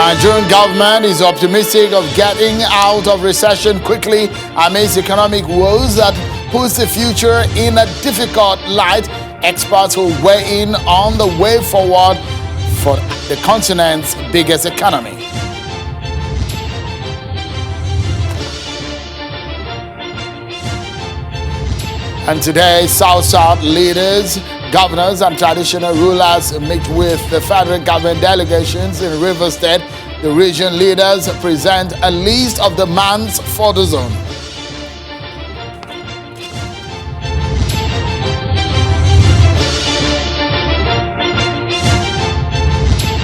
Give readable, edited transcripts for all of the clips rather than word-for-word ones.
Nigerian government is optimistic of getting out of recession quickly amidst economic woes that puts the future in a difficult light. Experts will weigh in on the way forward for the continent's biggest economy. And today, South-South leaders, governors and traditional rulers meet with the federal government delegations in Rivers State. The region leaders present a list of demands for the zone.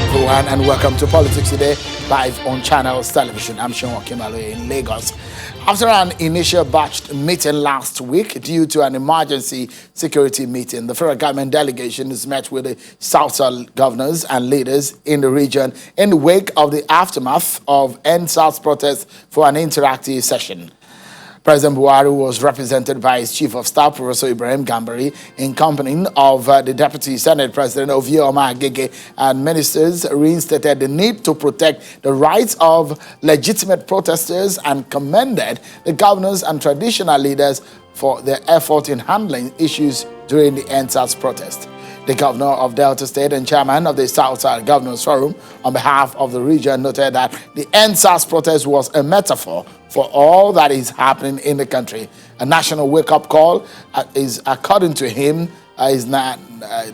Everyone, and welcome to Politics Today, live on Channels Television. I'm Sean Okimalo in Lagos. After an initial batched meeting last week due to an emergency security meeting, the federal government delegation has met with the South governors and leaders in the region in the wake of the aftermath of End SARS protests for an interactive session. President Buhari was represented by his Chief of Staff, Professor Ibrahim Gambari, in company of the Deputy Senate President Ovioma Agege, and ministers reinstated the need to protect the rights of legitimate protesters and commended the governors and traditional leaders for their effort in handling issues during the End SARS protest. The governor of Delta State and chairman of the South-South Governors Forum, on behalf of the region, noted that the End SARS protest was a metaphor for all that is happening in the country. A national wake-up call is, according to him,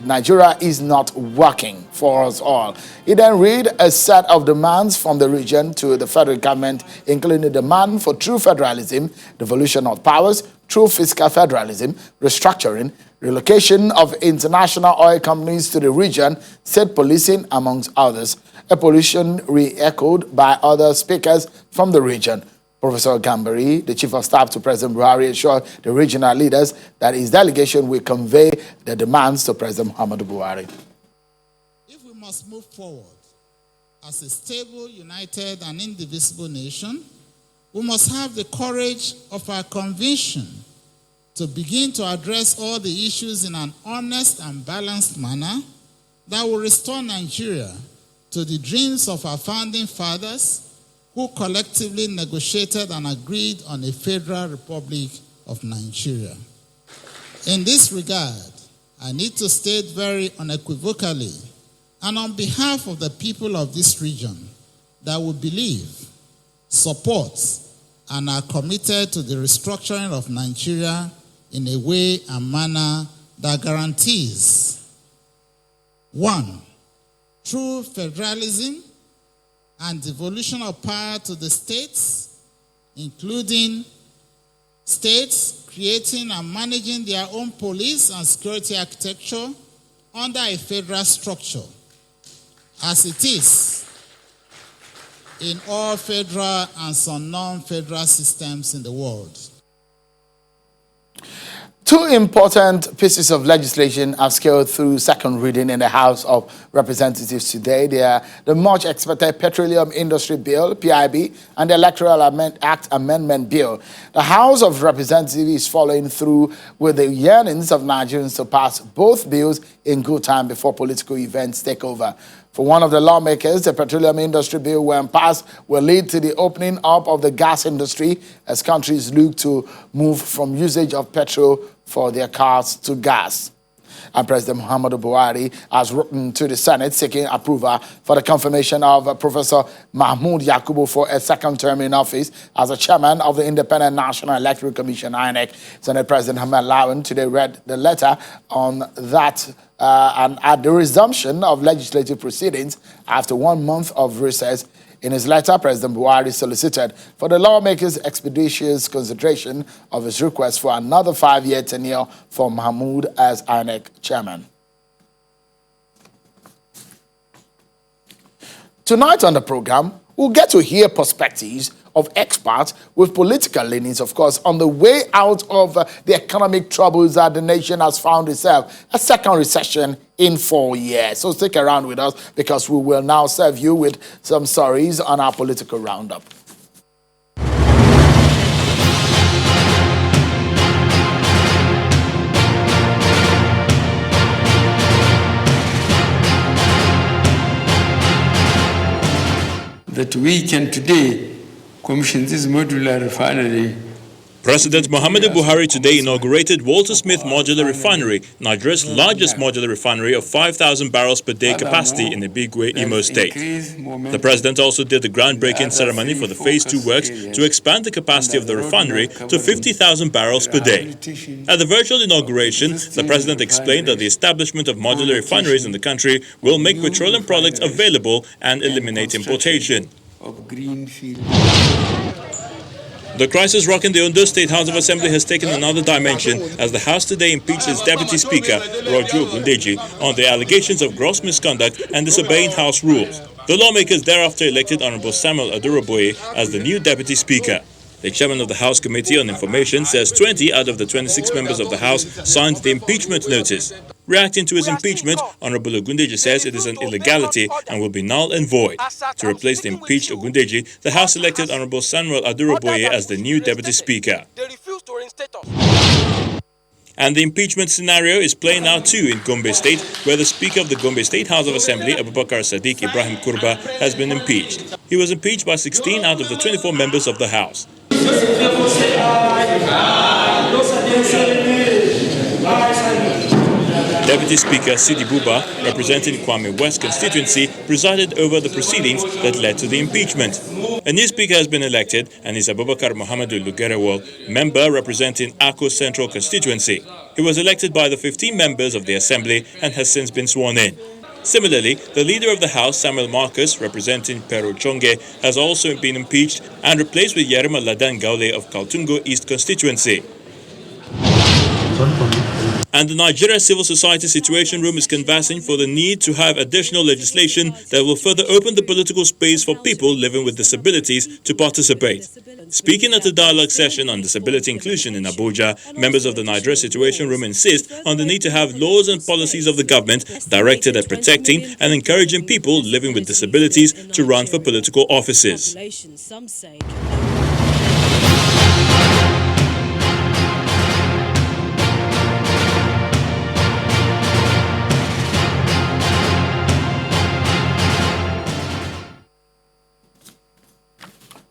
Nigeria is not working for us all. He then read a set of demands from the region to the federal government, including the demand for true federalism, devolution of powers, true fiscal federalism, restructuring, relocation of international oil companies to the region, state policing, amongst others. A position re-echoed by other speakers from the region. Professor Gambari, the Chief of Staff to President Buhari, assured the regional leaders that his delegation will convey the demands to President Muhammadu Buhari. If we must move forward as a stable, united, and indivisible nation, we must have the courage of our conviction to begin to address all the issues in an honest and balanced manner that will restore Nigeria to the dreams of our founding fathers, who collectively negotiated and agreed on a Federal Republic of Nigeria. In this regard, I need to state very unequivocally, and on behalf of the people of this region, that we believe, support, and are committed to the restructuring of Nigeria in a way and manner that guarantees: 1. True federalism and devolution of power to the states, including states creating and managing their own police and security architecture under a federal structure, as it is in all federal and some non-federal systems in the world. Two important pieces of legislation have scaled through second reading in the House of Representatives today. They are the much-expected Petroleum Industry Bill, PIB, and the Electoral Act Amendment Bill. The House of Representatives is following through with the yearnings of Nigerians to pass both bills in good time before political events take over. For one of the lawmakers, the Petroleum Industry Bill, when passed, will lead to the opening up of the gas industry as countries look to move from usage of petrol for their cars to gas. And President Muhammadu Buhari has written to the Senate seeking approval for the confirmation of Professor Mahmood Yakubu for a second term in office as a chairman of the Independent National Electoral Commission, INEC. Senate President Ahmed Lawan today read the letter on that and at the resumption of legislative proceedings after 1 month of recess. In his letter, President Buhari solicited for the lawmakers' expeditious consideration of his request for another 5-year tenure for Mahmood as INEC chairman. Tonight on the program, we'll get to hear perspectives of experts with political leanings, of course, on the way out of the economic troubles that the nation has found itself, a second recession in 4 years. So stick around with us because we will now serve you with some stories on our political roundup. that we can today commission this modular refinery. President Muhammadu Buhari today inaugurated Walter Smith Modular Refinery, Nigeria's largest modular refinery of 5,000 barrels per day capacity in Ibigwe, Imo State. The president also did the groundbreaking ceremony for the Phase 2 works to expand the capacity of the refinery to 50,000 barrels per day. At the virtual inauguration, the president explained that the establishment of modular refineries in the country will make petroleum products available and eliminate importation. The crisis rocking the Ondo State House of Assembly has taken another dimension as the House today impeached its Deputy Speaker, Roju Ogundeji, on the allegations of gross misconduct and disobeying House rules. The lawmakers thereafter elected Honorable Samuel Aduroboye as the new Deputy Speaker. The chairman of the House Committee on Information says 20 out of the 26 members of the House signed the impeachment notice. Reacting to his impeachment, Honorable Ogundeji says it is an illegality and will be null and void. To replace the impeached Ogundeji, the House elected Honorable Samuel Aduroboye as the new Deputy Speaker. And the impeachment scenario is playing out too in Gombe State, where the Speaker of the Gombe State House of Assembly, Abubakar Sadiq Ibrahim Kurba, has been impeached. He was impeached by 16 out of the 24 members of the House. Deputy Speaker Sidi Buba, representing Kwame West constituency, presided over the proceedings that led to the impeachment. A new speaker has been elected and is Abubakar Muhammadu Lugerewal, member representing Akko Central constituency. He was elected by the 15 members of the assembly and has since been sworn in. Similarly, the leader of the House, Samuel Marcus, representing Pero Chonge, has also been impeached and replaced with Yerima Ladan Gaule of Kaltungo East constituency. And the Nigeria Civil Society Situation Room is canvassing for the need to have additional legislation that will further open the political space for people living with disabilities to participate. Speaking at the dialogue session on disability inclusion in Abuja, members of the Nigeria Situation Room insist on the need to have laws and policies of the government directed at protecting and encouraging people living with disabilities to run for political offices.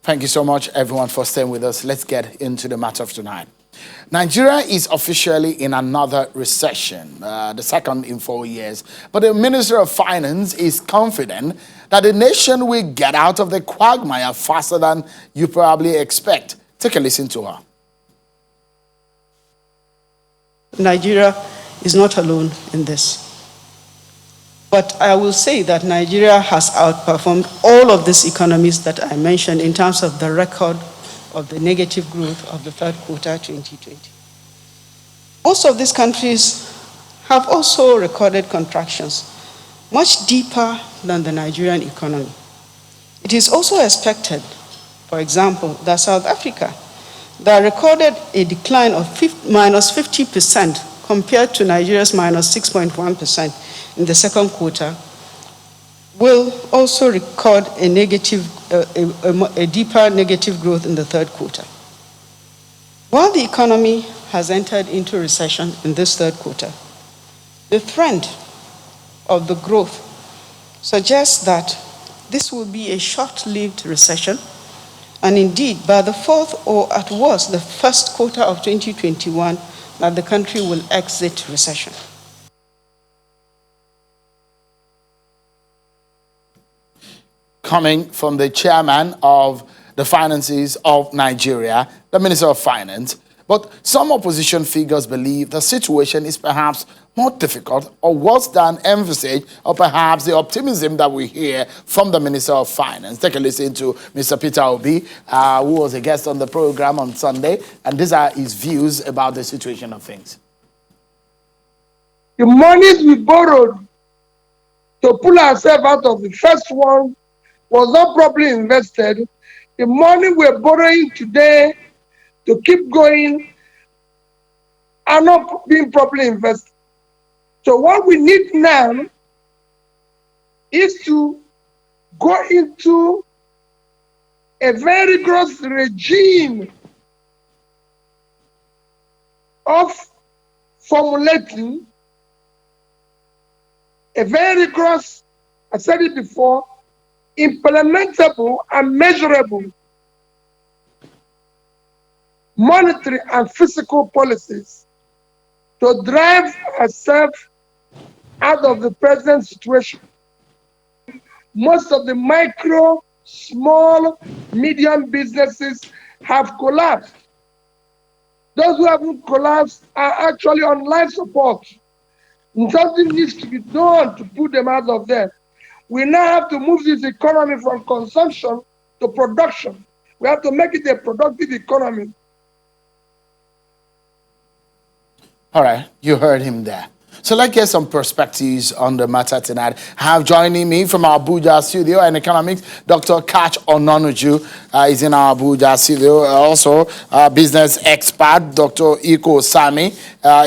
Thank you so much, everyone, for staying with us. Let's get into the matter of tonight. Nigeria is officially in another recession, the second in 4 years. But the Minister of Finance is confident that the nation will get out of the quagmire faster than you probably expect. Take a listen to her. Nigeria is not alone in this. But I will say that Nigeria has outperformed all of these economies that I mentioned in terms of the record of the negative growth of the third quarter 2020. Most of these countries have also recorded contractions much deeper than the Nigerian economy. It is also expected, for example, that South Africa, that recorded a decline of minus 50% compared to Nigeria's minus 6.1% in the second quarter, will also record a deeper negative growth in the third quarter. While the economy has entered into recession in this third quarter, the trend of the growth suggests that this will be a short-lived recession, and indeed, by the fourth or at worst the first quarter of 2021, that the country will exit recession. Coming from the chairman of the finances of Nigeria, the Minister of Finance. But some opposition figures believe the situation is perhaps more difficult or worse than envisaged, or perhaps the optimism that we hear from the Minister of Finance. Take a listen to Mr. Peter Obi, who was a guest on the program on Sunday, and these are his views about the situation of things. The monies we borrowed to pull ourselves out of the first one was not properly invested. The money we're borrowing today to keep going are not being properly invested. So what we need now is to go into a very rigorous regime of formulating a very rigorous, I said it before, implementable and measurable monetary and fiscal policies to drive ourselves out of the present situation. Most of the micro, small, medium businesses have collapsed. Those who haven't collapsed are actually on life support. And something needs to be done to put them out of there. We now have to move this economy from consumption to production. We have to make it a productive economy. All right, you heard him there. So let's get some perspectives on the matter tonight. I have joining me from our Abuja studio in economics, Dr. Catch Ononuju is in our Abuja studio. Also, business expert, Dr. Iko Sami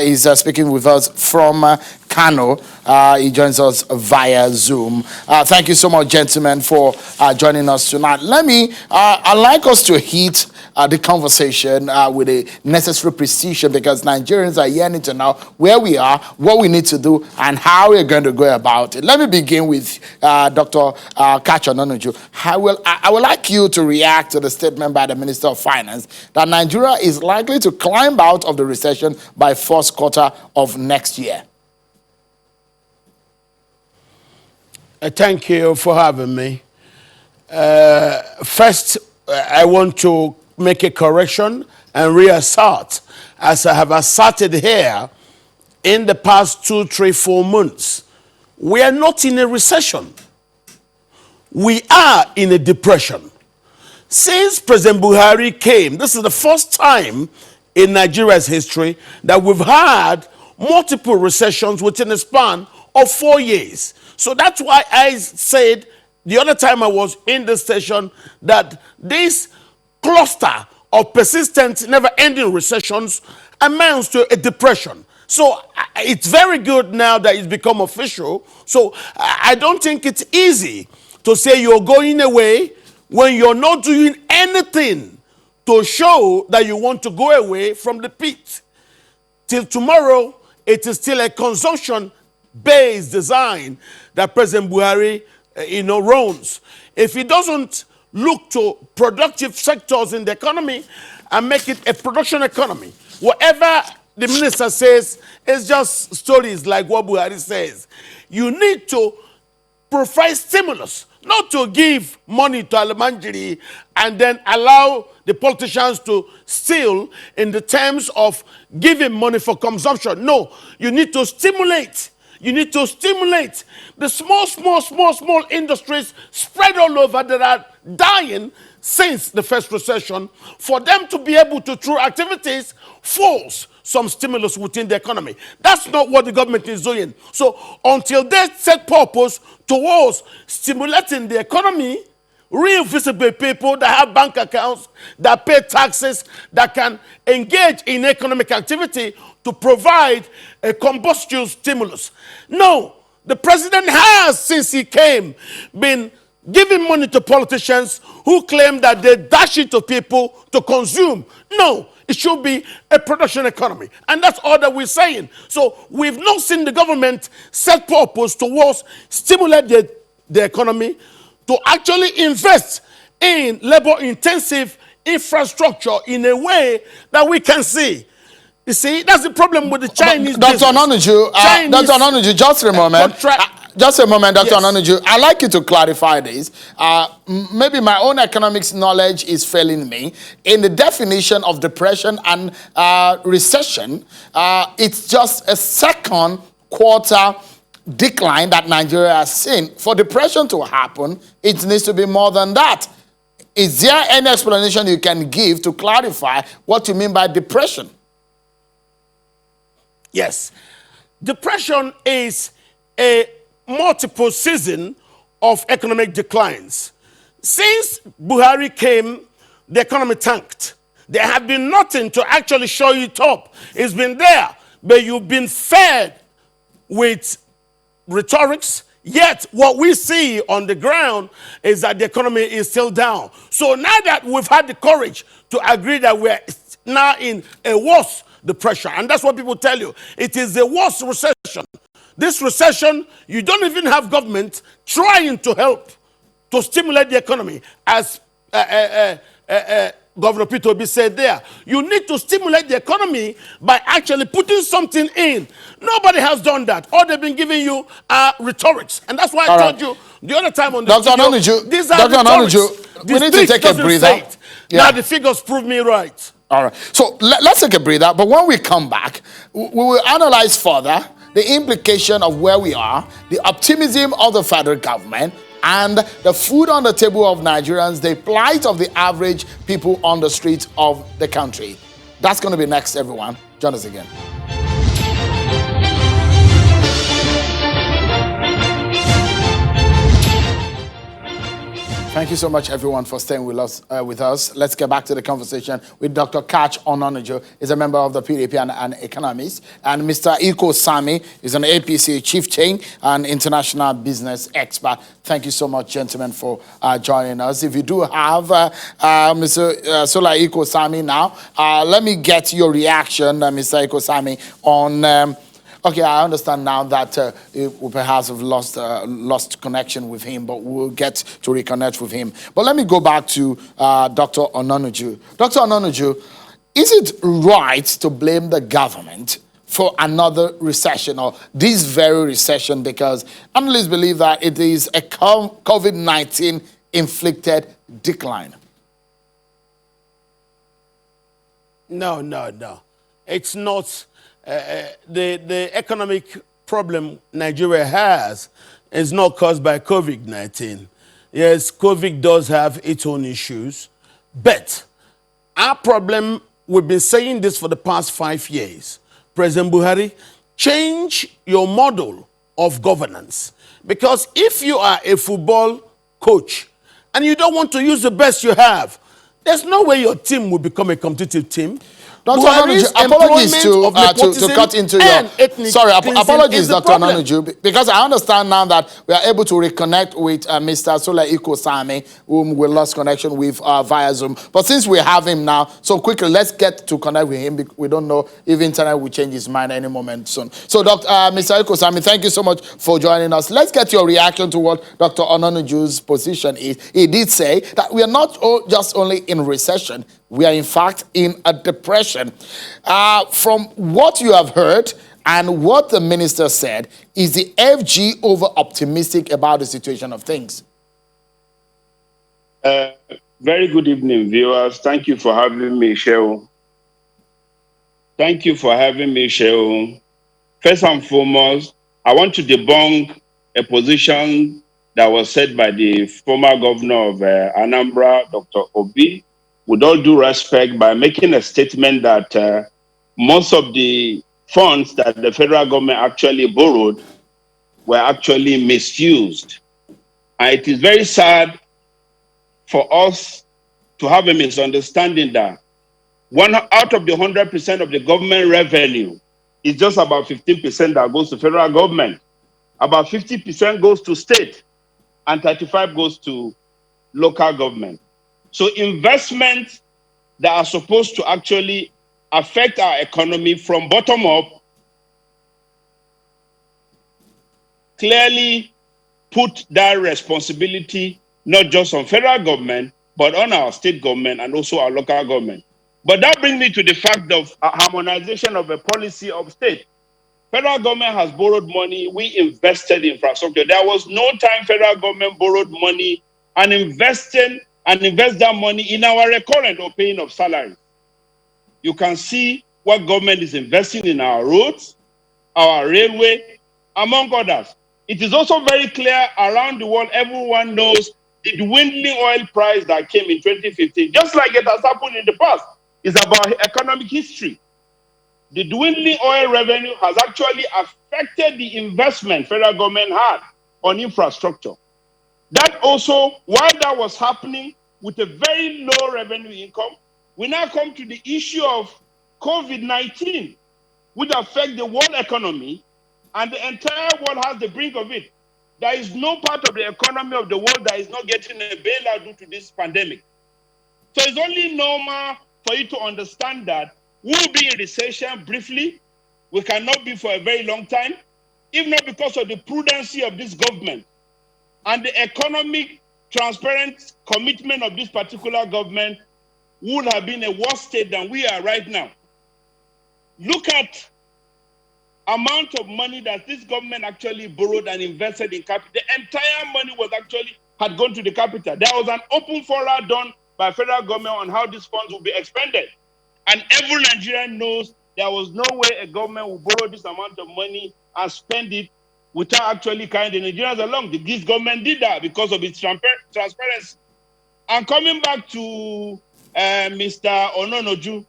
is speaking with us from Kano. He joins us via Zoom. Thank you so much, gentlemen, for joining us tonight. I'd like us to hit the conversation with a necessary precision, because Nigerians are yearning to know where we are, what we need to do, and how we're going to go about it. Let me begin with Dr. Catch Ononuju. I would like you to react to the statement by the Minister of Finance that Nigeria is likely to climb out of the recession by first quarter of next year. Thank you for having me. First, I want to make a correction and reassert, as I have asserted here in the past 2, 3, 4 months. We are not in a recession. We are in a depression. Since President Buhari came, this is the first time in Nigeria's history that we've had multiple recessions within a span of 4 years. So that's why I said the other time I was in the station that this cluster of persistent, never-ending recessions amounts to a depression. So it's very good now that it's become official. So I don't think it's easy to say you're going away when you're not doing anything to show that you want to go away from the pit. Till tomorrow, it is still a consumption-based design that President Buhari runs. If he doesn't look to productive sectors in the economy and make it a production economy, whatever the minister says is just stories like what Buhari says. You need to provide stimulus, not to give money to Alamanjiri and then allow the politicians to steal in the terms of giving money for consumption. No, you need to stimulate. You need to stimulate the small industries spread all over that are dying since the first recession, for them to be able to, through activities, force some stimulus within the economy. That's not what the government is doing. So until they set purpose towards stimulating the economy, real visible people that have bank accounts, that pay taxes, that can engage in economic activity to provide a combustible stimulus. No, the president has, since he came, been giving money to politicians who claim that they dash it to people to consume. No, it should be a production economy. And that's all that we're saying. So we've not seen the government set purpose towards stimulate the economy to actually invest in labor-intensive infrastructure in a way that we can see. You see, that's the problem with the Chinese Dr. business. Dr. Ononuju, just a moment. Just a moment, Dr. Yes. Ononuju. I'd like you to clarify this. Maybe my own economics knowledge is failing me. In the definition of depression and recession, it's just a second quarter decline that Nigeria has seen. For depression to happen, it needs to be more than that. Is there any explanation you can give to clarify what you mean by depression? Yes. Depression is a multiple season of economic declines. Since Buhari came, the economy tanked. There have been nothing to actually show it up. It's been there, but you've been fed with rhetorics. Yet what we see on the ground is that the economy is still down. So now that we've had the courage to agree that we're now in a worse depression, and that's what people tell you, it is the worst recession. This recession, you don't even have government trying to help to stimulate the economy, as Governor Peter Obi said there. You need to stimulate the economy by actually putting something in. Nobody has done that. All they've been giving you are rhetorics. And that's why I told you the other time on the Dr. studio, Ononuju, these are Dr. rhetorics. Ononuju, we need to take a breather. Yeah. Now the figures prove me right. All right. So let's take a breather. But when we come back, we will analyze further the implication of where we are, the optimism of the federal government, and the food on the table of Nigerians, the plight of the average people on the streets of the country. That's going to be next, everyone. Join us again. Thank you so much, everyone, for staying with us. Let's get back to the conversation with Dr. Kach Ononuju. He's a member of the PDP and an economist. And Mr. Iko Sami is an APC chief chain and international business expert. Thank you so much, gentlemen, for joining us. If you do have Mr. Sola Iko Sami now, let me get your reaction, Mr. Iko Sami, on... okay, I understand now that we perhaps have lost connection with him, but we'll get to reconnect with him. But let me go back to Dr. Ononuju. Dr. Ononuju, is it right to blame the government for another recession or this very recession? Because analysts believe that it is a COVID-19 inflicted decline. No. It's not. The economic problem Nigeria has is not caused by COVID-19. Yes, COVID does have its own issues, but our problem, we've been saying this for the past 5 years. President Buhari, change your model of governance. Because if you are a football coach and you don't want to use the best you have, there's no way your team will become a competitive team. Dr. Ononuju, apologies to cut into your... Sorry, apologies, Dr. Ononuju, because I understand now that we are able to reconnect with Mr. Sola Iko Sami, whom we lost connection with via Zoom. But since we have him now, so quickly, let's get to connect with him. We don't know if internet will change his mind any moment soon. So, Mr. Iko Sami, thank you so much for joining us. Let's get your reaction to what Dr. Ononuju's position is. He did say that we are not just only in recession, we are, in fact, in a depression. From what you have heard and what the minister said, is the FG over-optimistic about the situation of things? Very good evening, viewers. Thank you for having me, Sheol. Thank you for having me, Sheol. First and foremost, I want to debunk a position that was said by the former governor of Anambra, Dr. Obi, with all due respect, by making a statement that most of the funds that the federal government actually borrowed were actually misused. And it is very sad for us to have a misunderstanding that one out of the 100% of the government revenue is just about 15% that goes to federal government. About 50% goes to state and 35% goes to local government. So investments that are supposed to actually affect our economy from bottom up clearly put that responsibility not just on federal government, but on our state government and also our local government. But that brings me to the fact of harmonization of a policy of state. Federal government has borrowed money, we invested in infrastructure. There was no time federal government borrowed money and invest that money in our recurrent or paying of salaries. You can see what government is investing in our roads, our railway, among others. It is also very clear around the world, everyone knows the dwindling oil price that came in 2015, just like it has happened in the past, is about economic history. The dwindling oil revenue has actually affected the investment federal government had on infrastructure. That also, while that was happening with a very low revenue income, we now come to the issue of COVID-19, which affects the world economy, and the entire world has the brink of it. There is no part of the economy of the world that is not getting a bailout due to this pandemic. So it's only normal for you to understand that we'll be in recession briefly. We cannot be for a very long time, if not because of the prudency of this government and the economic transparent commitment of this particular government, would have been a worse state than we are right now. Look at amount of money that this government actually borrowed and invested in capital. The entire money had gone to the capital. There was an open forum done by federal government on how these funds will be expended. And every Nigerian knows there was no way a government will borrow this amount of money and spend it without actually carrying the Nigerians along. This government did that because of its transparency. And coming back to Mr. Ononoju,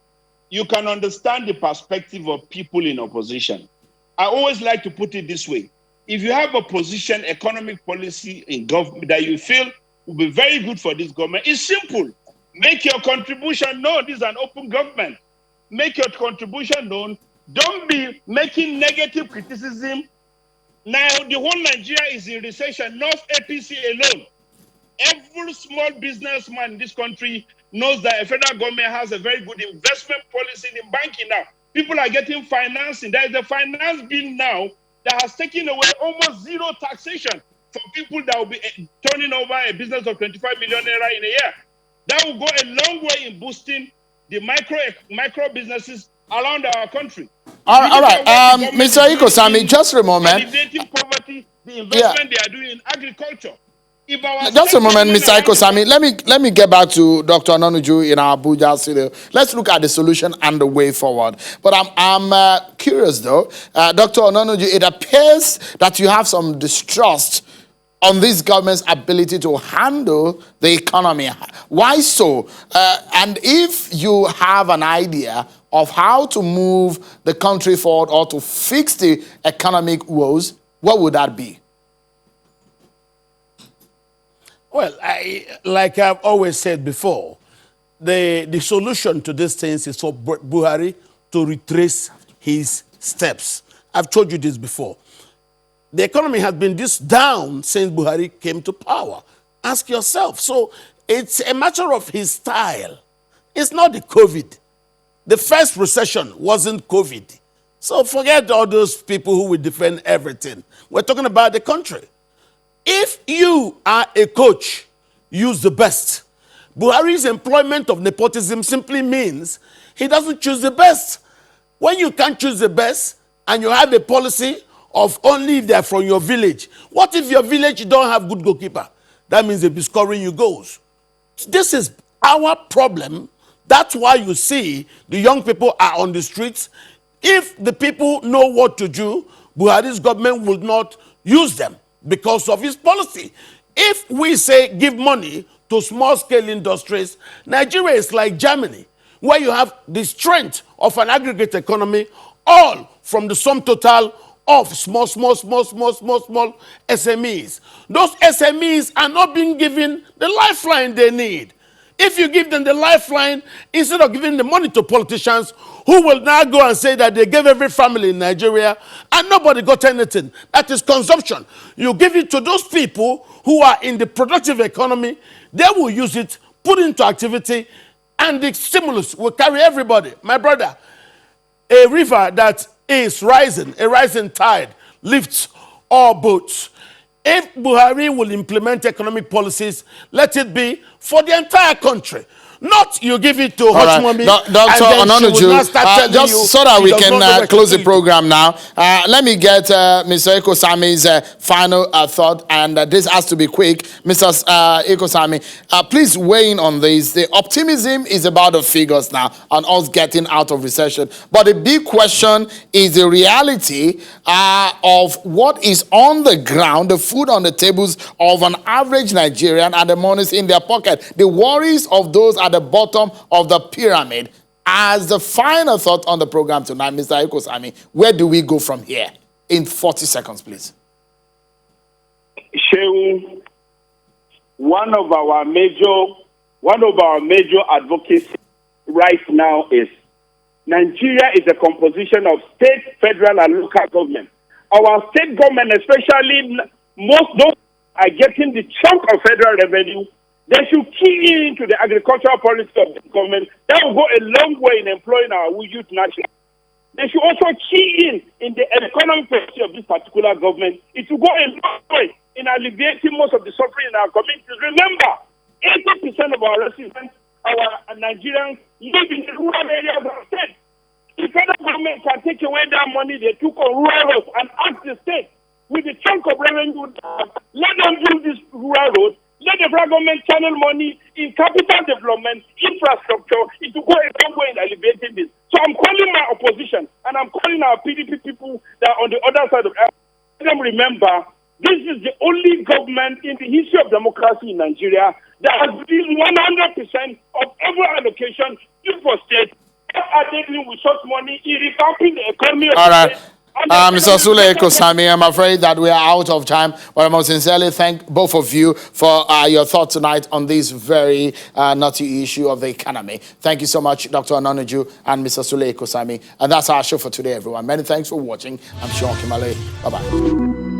you can understand the perspective of people in opposition. I always like to put it this way. If you have a position, economic policy in government that you feel will be very good for this government, it's simple. Make your contribution known. This is an open government. Make your contribution known. Don't be making negative criticism. Now, the whole Nigeria is in recession, not APC alone. Every small businessman in this country knows that a federal government has a very good investment policy in banking now. People are getting financing. There is a finance bill now that has taken away almost zero taxation for people that will be turning over a business of 25 million naira in a year. That will go a long way in boosting the micro businesses around our country. All right. Mr. Ikosami, just a moment. Alleviating poverty, the investment they are doing in agriculture. Just a moment, Mr. Ikosami. Let me get back to Dr. Ononoju in our Abuja studio. Let's look at the solution and the way forward. But I'm curious though, Dr. Ononoju, it appears that you have some distrust on this government's ability to handle the economy. Why so? And if you have an idea of how to move the country forward or to fix the economic woes, what would that be? Well, like I've always said before, the solution to these things is for Buhari to retrace his steps. I've told you this before. The economy has been this down since Buhari came to power. Ask yourself. So it's a matter of his style. It's not the COVID. The first recession wasn't COVID. So forget all those people who will defend everything. We're talking about the country. If you are a coach, use the best. Buhari's employment of nepotism simply means he doesn't choose the best. When you can't choose the best and you have a policy of only if they're from your village, what if your village don't have good goalkeeper? That means they'll be scoring you goals. This is our problem. That's why you see the young people are on the streets. If the people know what to do, Buhari's government will not use them because of his policy. If we say give money to small-scale industries, Nigeria is like Germany, where you have the strength of an aggregate economy, all from the sum total of small SMEs. Those SMEs are not being given the lifeline they need. If you give them the lifeline, instead of giving the money to politicians who will now go and say that they gave every family in Nigeria and nobody got anything, that is consumption. You give it to those people who are in the productive economy, they will use it, put it into activity, and the stimulus will carry everybody. My brother, a river that is rising, a rising tide, lifts all boats. If Buhari will implement economic policies, let it be for the entire country. Not you give it to Hot Mommy, Dr. and then she will not start telling just you so that we can close the responsibility. program now. Let me get Mr. Ikosami's final thought, and this has to be quick. Mr. Ikosami, please weigh in on this. The optimism is about the figures now and us getting out of recession. But the big question is the reality of what is on the ground, the food on the tables of an average Nigerian and the monies in their pocket. The worries of those at the bottom of the pyramid. As the final thought on the program tonight, Mr. Ikosami, where do we go from here? In 40 seconds, please. Shehu, one of our major advocacy right now is Nigeria is a composition of state, federal, and local government. Our state government, especially most those are getting the chunk of federal revenue. They should key into the agricultural policy of the government. That will go a long way in employing our youth nationally. They should also key in the economic policy of this particular government. It will go a long way in in alleviating most of the suffering in our communities. Remember, 80% of our residents, our Nigerians, live in the rural areas of the state. The federal government can take away that money they took on rural roads and ask the state, with the chunk of revenue, let them build these rural roads. Let the federal government channel money in capital development, infrastructure, it will go a long way in alleviating this. So I'm calling my opposition, and I'm calling our PDP people that are on the other side of Africa. Let them remember, this is the only government in the history of democracy in Nigeria that has been 100% of every allocation due for state. Are they dealing with such money in revamping the economy of the state? Mr. Sule Kosami, I'm afraid that we are out of time, but I must sincerely thank both of you for your thoughts tonight on this very knotty issue of the economy. Thank you so much, Dr. Anoniju and Mr. Sule Kosami. And that's our show for today, everyone. Many thanks for watching. I'm Sean Kimale. Bye-bye.